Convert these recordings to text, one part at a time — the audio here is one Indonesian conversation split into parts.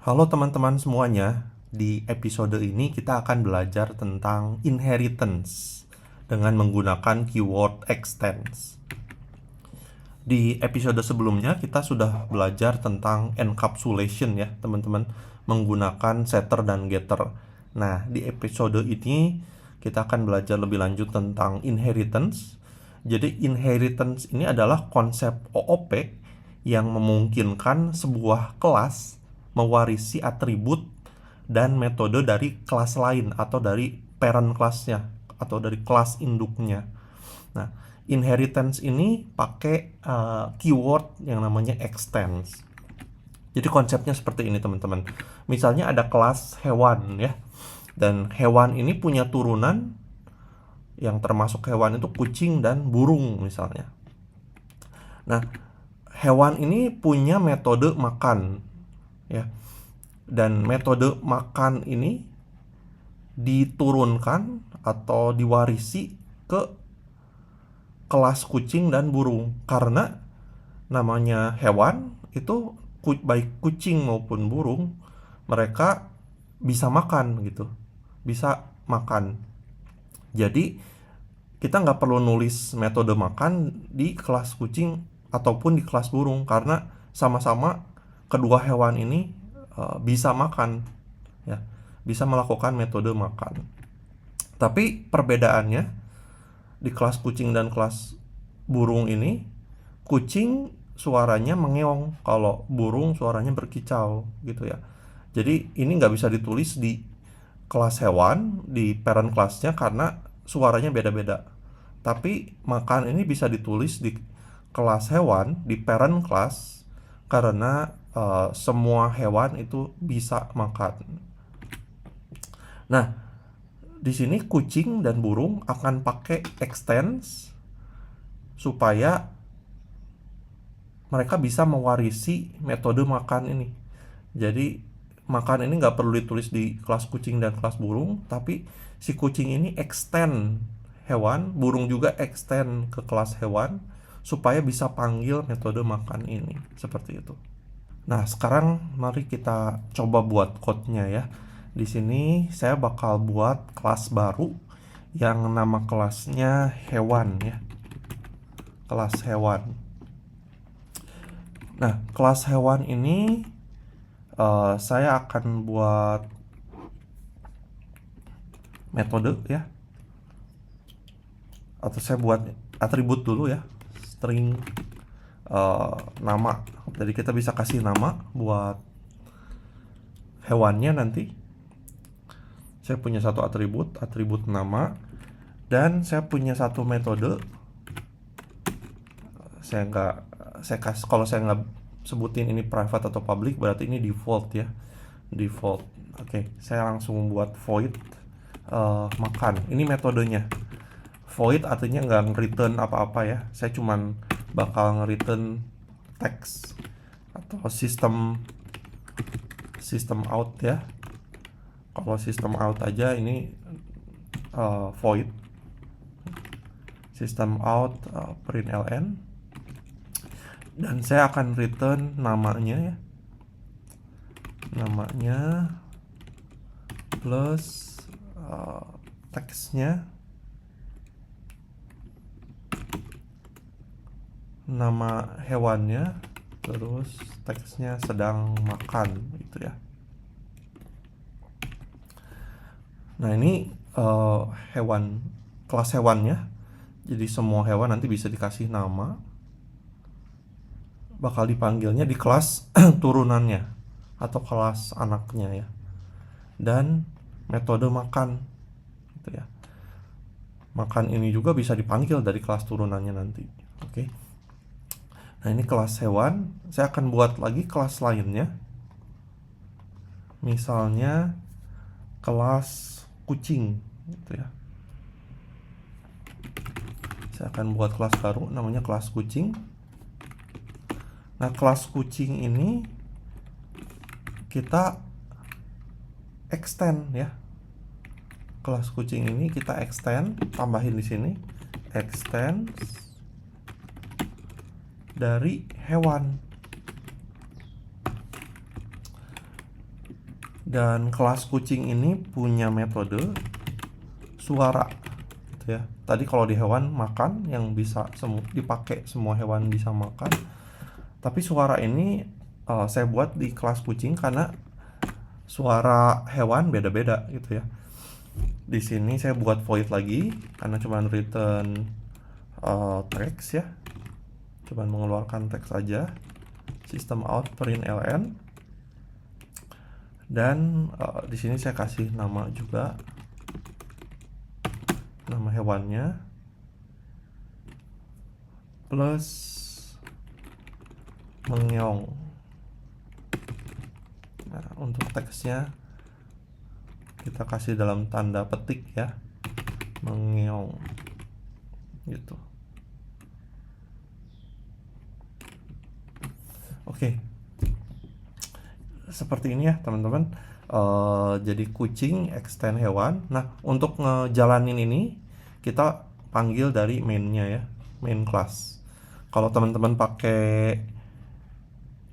Halo teman-teman semuanya, di episode ini kita akan belajar tentang inheritance dengan menggunakan keyword extends. Di episode sebelumnya kita sudah belajar tentang encapsulation ya teman-teman, menggunakan setter dan getter. Nah, di episode ini kita akan belajar lebih lanjut tentang inheritance. Jadi inheritance ini adalah konsep OOP yang memungkinkan sebuah kelas mewarisi atribut dan metode dari kelas lain atau dari parent kelasnya atau dari kelas induknya. Nah, inheritance ini pakai keyword yang namanya extends. Jadi konsepnya seperti ini teman-teman. Misalnya ada kelas hewan ya, dan hewan ini punya turunan yang termasuk hewan itu kucing dan burung misalnya. Nah, hewan ini punya metode makan ya, dan metode makan ini diturunkan atau diwarisi ke kelas kucing dan burung karena namanya hewan itu baik kucing maupun burung mereka bisa makan gitu, bisa makan. Jadi kita nggak perlu nulis metode makan di kelas kucing ataupun di kelas burung karena sama-sama kedua hewan ini bisa makan ya, bisa melakukan metode makan. Tapi perbedaannya di kelas kucing dan kelas burung ini, kucing suaranya mengeong, kalau burung suaranya berkicau gitu ya. Jadi ini nggak bisa ditulis di kelas hewan, di parent kelasnya karena suaranya beda-beda. Tapi makan ini bisa ditulis di kelas hewan, di parent class, karena semua hewan itu bisa makan. Nah, di sini kucing dan burung akan pakai extends supaya mereka bisa mewarisi metode makan ini. Jadi makan ini nggak perlu ditulis di kelas kucing dan kelas burung, tapi si kucing ini extend hewan, burung juga extend ke kelas hewan supaya bisa panggil metode makan ini. Seperti itu. Nah, sekarang mari kita coba buat code-nya ya. Di sini saya bakal buat kelas baru yang nama kelasnya hewan ya. Kelas hewan. Nah, kelas hewan ini saya akan buat metode ya, atau saya buat atribut dulu ya, string nama. Jadi kita bisa kasih nama buat hewannya nanti. Saya punya satu atribut nama, dan saya punya satu metode. Kalau saya nggak sebutin ini private atau public, berarti ini default ya, default. Oke, saya langsung buat void makan. Ini metodenya. Void artinya nggak nge-return apa-apa ya, saya cuman bakal nge-return text atau system out ya. Kalau system out aja ini void system out println, dan saya akan return namanya ya, namanya plus teksnya, nama hewannya, terus teksnya sedang makan gitu ya. Nah, ini hewan, kelas hewannya. Jadi semua hewan nanti bisa dikasih nama, bakal dipanggilnya di kelas turunannya atau kelas anaknya ya. Dan metode makan gitu ya. Makan ini juga bisa dipanggil dari kelas turunannya nanti. Oke. Nah, ini kelas hewan. Saya akan buat lagi kelas lainnya. Misalnya kelas kucing gitu ya. Saya akan buat kelas baru namanya kelas kucing. Nah, kelas kucing ini kita extend ya. Kelas kucing ini kita extend, tambahin di sini extend dari hewan. Dan kelas kucing ini punya metode suara gitu ya. Tadi kalau di hewan makan yang bisa dipakai semua hewan bisa makan. Tapi suara ini saya buat di kelas kucing karena suara hewan beda-beda gitu ya. Di sini saya buat void lagi karena cuma return text ya. Cuman mengeluarkan teks aja. System out print ln. Dan di sini saya kasih nama juga, nama hewannya plus mengeong. Nah, untuk teksnya kita kasih dalam tanda petik ya, mengeong gitu. Oke. Seperti ini ya teman-teman. Jadi kucing extend hewan. Nah, untuk ngejalanin ini kita panggil dari mainnya ya, main class. Kalau teman-teman pakai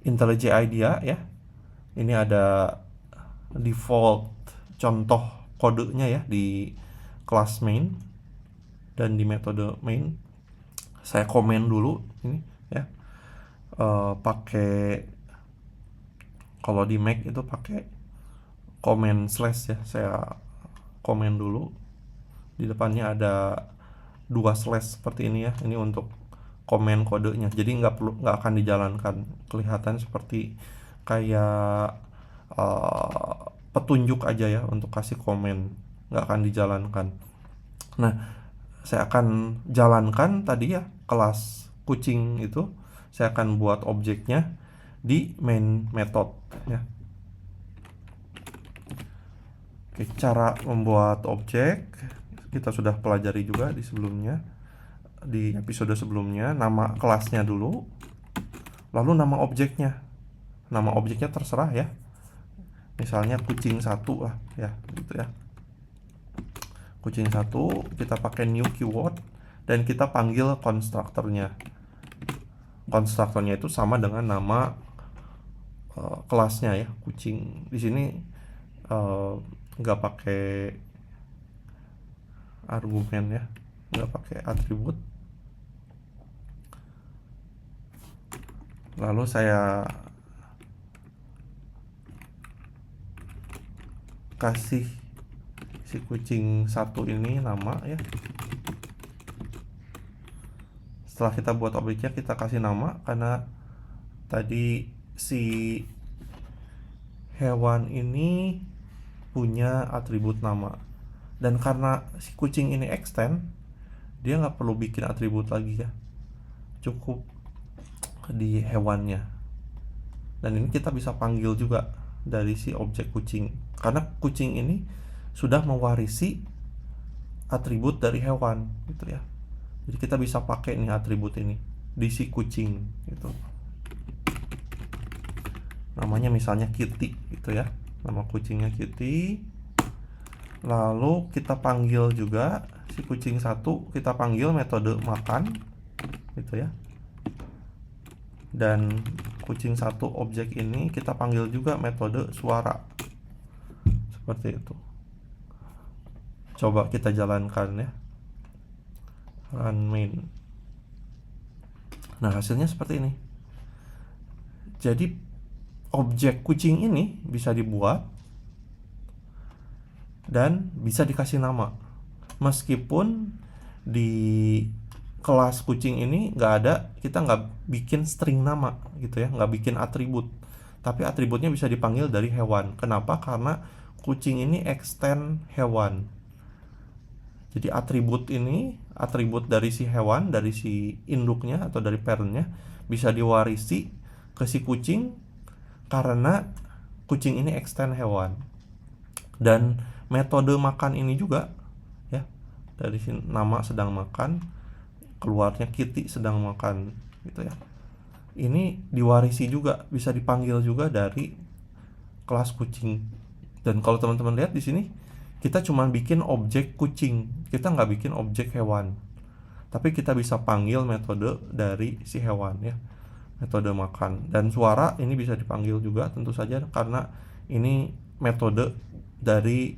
IntelliJ IDEA ya, ini ada default contoh kodenya ya di class main dan di metode main. Saya komen dulu ini ya, pakai, kalau di Mac itu pakai comment slash ya. Saya komen dulu, di depannya ada 2 slash seperti ini ya. Ini untuk komen kodenya, jadi nggak akan dijalankan. Kelihatan seperti kayak petunjuk aja ya untuk kasih komen, nggak akan dijalankan. Nah, saya akan jalankan tadi ya kelas kucing itu. Saya akan buat objeknya di main method ya. Oke, cara membuat objek kita sudah pelajari juga di sebelumnya, di episode sebelumnya. Nama kelasnya dulu, lalu nama objeknya. Nama objeknya terserah ya, misalnya kucing 1 lah ya, gitu ya. Kucing 1 kita pakai new keyword dan kita panggil konstruktornya. Konstruktornya itu sama dengan nama kelasnya ya, kucing. Di sini nggak pakai argumen ya, nggak pakai atribut. Lalu saya kasih si kucing 1 ini nama ya. Setelah kita buat objeknya, kita kasih nama karena tadi si hewan ini punya atribut nama. Dan karena si kucing ini extend, dia nggak perlu bikin atribut lagi ya, cukup di hewannya. Dan ini kita bisa panggil juga dari si objek kucing, karena kucing ini sudah mewarisi atribut dari hewan gitu ya. Jadi kita bisa pakai nih atribut ini di si kucing gitu. Namanya misalnya Kitty gitu ya, nama kucingnya Kitty. Lalu kita panggil juga si kucing 1, kita panggil metode makan gitu ya. Dan kucing 1 objek ini kita panggil juga metode suara, seperti itu. Coba kita jalankan ya, run main. Nah, hasilnya seperti ini. Jadi objek kucing ini bisa dibuat dan bisa dikasih nama, meskipun di kelas kucing ini nggak ada, kita nggak bikin string nama gitu ya, nggak bikin atribut, tapi atributnya bisa dipanggil dari hewan. Kenapa? Karena kucing ini extend hewan. Jadi atribut ini, atribut dari si hewan, dari si induknya atau dari parentnya, bisa diwarisi ke si kucing karena kucing ini extend hewan. Dan metode makan ini juga ya, dari si nama sedang makan, keluarnya Kitty sedang makan gitu ya. Ini diwarisi juga, bisa dipanggil juga dari kelas kucing. Dan kalau teman-teman lihat di sini, kita cuma bikin objek kucing, kita nggak bikin objek hewan. Tapi kita bisa panggil metode dari si hewan ya, metode makan. Dan suara ini bisa dipanggil juga tentu saja, karena ini metode dari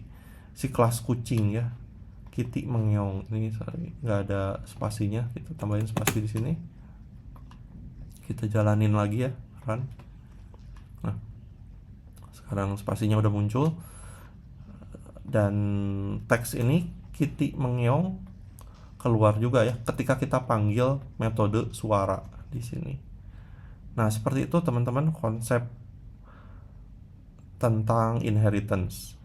si kelas kucing ya. Kitty mengeong ini sorry, nggak ada spasinya, kita tambahin spasi di sini. Kita jalanin lagi ya, run. Nah, sekarang spasinya udah muncul dan teks ini Kitty mengeong keluar juga ya ketika kita panggil metode suara di sini. Nah, seperti itu teman-teman konsep tentang inheritance.